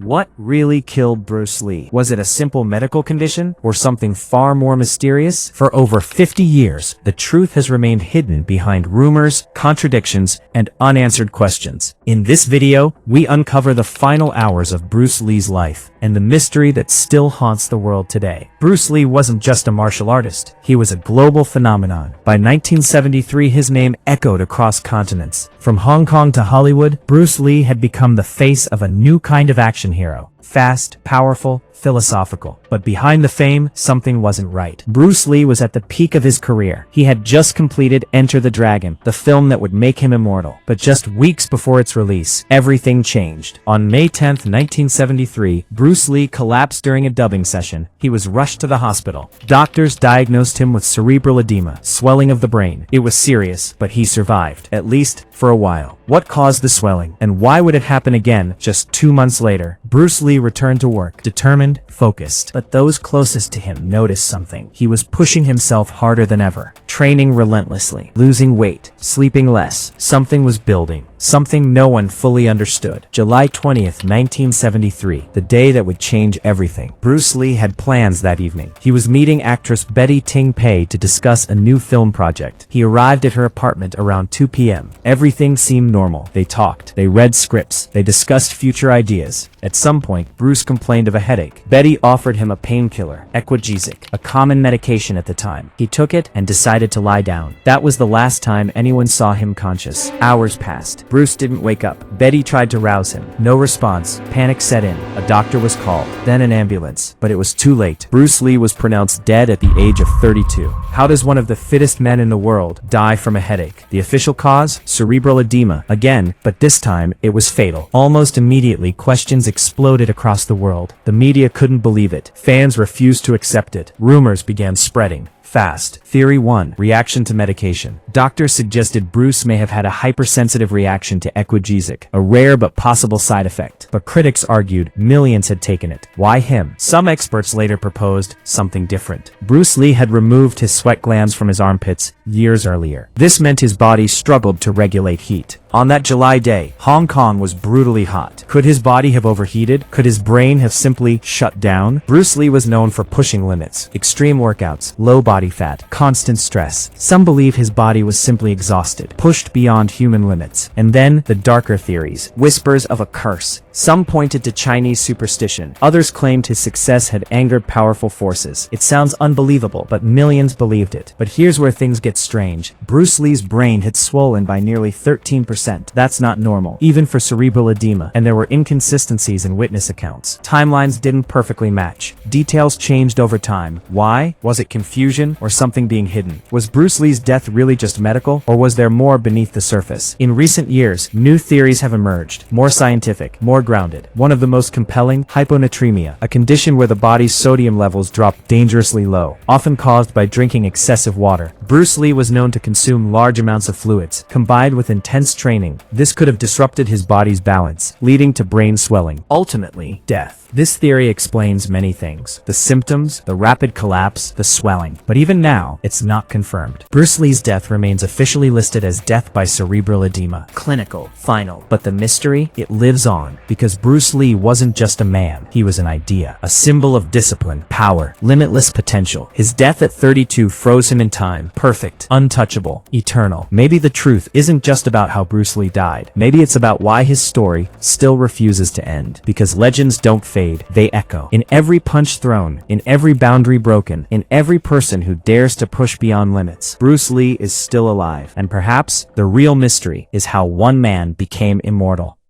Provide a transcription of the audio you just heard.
What really killed Bruce Lee? Was it a simple medical condition or something far more mysterious? For over 50 years, the truth has remained hidden behind rumors, contradictions, and unanswered questions. In this video, we uncover the final hours of Bruce Lee's life and the mystery that still haunts the world today. Bruce Lee wasn't just a martial artist, he was a global phenomenon. By 1973, his name echoed across continents. From Hong Kong to Hollywood, Bruce Lee had become the face of a new kind of action hero. Fast, powerful, philosophical. But behind the fame, something wasn't right. Bruce Lee was at the peak of his career. He had just completed Enter the Dragon, the film that would make him immortal. But just weeks before its release, everything changed. On May 10, 1973, Bruce Lee collapsed during a dubbing session. He was rushed to the hospital. Doctors diagnosed him with cerebral edema, swelling of the brain. It was serious, but he survived, at least for a while. What caused the swelling, and why would it happen again just 2 months later? Bruce Lee returned to work, determined, focused. But those closest to him noticed something. He was pushing himself harder than ever, training relentlessly, losing weight, sleeping less. Something was building, something no one fully understood. July 20th, 1973, the day that would change everything. Bruce Lee had plans that evening. He was meeting actress Betty Ting Pei to discuss a new film project. He arrived at her apartment around 2 p.m. Everything seemed normal. They talked, they read scripts, they discussed future ideas. At some point, Bruce complained of a headache. Betty offered him a painkiller, Edema, a common medication at the time. He took it and decided to lie down. That was the last time anyone saw him conscious. Hours passed. Bruce didn't wake up. Betty tried to rouse him. No response. Panic set in. A doctor was called, then an ambulance. But it was too late. Bruce Lee was pronounced dead at the age of 32. How does one of the fittest men in the world die from a headache? The official cause? Cerebral edema. Again, but this time, it was fatal. Almost immediately, questions exploded across the world. The media couldn't believe it. Fans refused to accept it. Rumors began spreading. Fast. Theory 1. Reaction to medication. Doctors suggested Bruce may have had a hypersensitive reaction to Edema, a rare but possible side effect. But critics argued millions had taken it. Why him? Some experts later proposed something different. Bruce Lee had removed his sweat glands from his armpits years earlier. This meant his body struggled to regulate heat. On that July day, Hong Kong was brutally hot. Could his body have overheated? Could his brain have simply shut down? Bruce Lee was known for pushing limits, extreme workouts, low body fat, constant stress. Some believe his body was simply exhausted, pushed beyond human limits. And then, the darker theories, whispers of a curse. Some pointed to Chinese superstition. Others claimed his success had angered powerful forces. It sounds unbelievable, but millions believed it. But here's where things get strange. Bruce Lee's brain had swollen by nearly 13%. That's not normal, even for cerebral edema, and there were inconsistencies in witness accounts. Timelines didn't perfectly match. Details changed over time. Why? Was it confusion or something being hidden? Was Bruce Lee's death really just medical, or was there more beneath the surface? In recent years, new theories have emerged, more scientific, more grounded. One of the most compelling, hyponatremia, a condition where the body's sodium levels drop dangerously low, often caused by drinking excessive water. Bruce Lee was known to consume large amounts of fluids, combined with intense training. This could have disrupted his body's balance, leading to brain swelling. Ultimately, death. This theory explains many things. The symptoms, the rapid collapse, the swelling. But even now, it's not confirmed. Bruce Lee's death remains officially listed as death by cerebral edema. Clinical, final. But the mystery? It lives on. Because Bruce Lee wasn't just a man. He was an idea. A symbol of discipline, power, limitless potential. His death at 32 froze him in time. Perfect, untouchable, eternal. Maybe the truth isn't just about how Bruce Lee died. Maybe it's about why his story still refuses to end. Because legends don't fade, they echo. In every punch thrown, in every boundary broken, in every person who dares to push beyond limits, Bruce Lee is still alive. And perhaps the real mystery is how one man became immortal.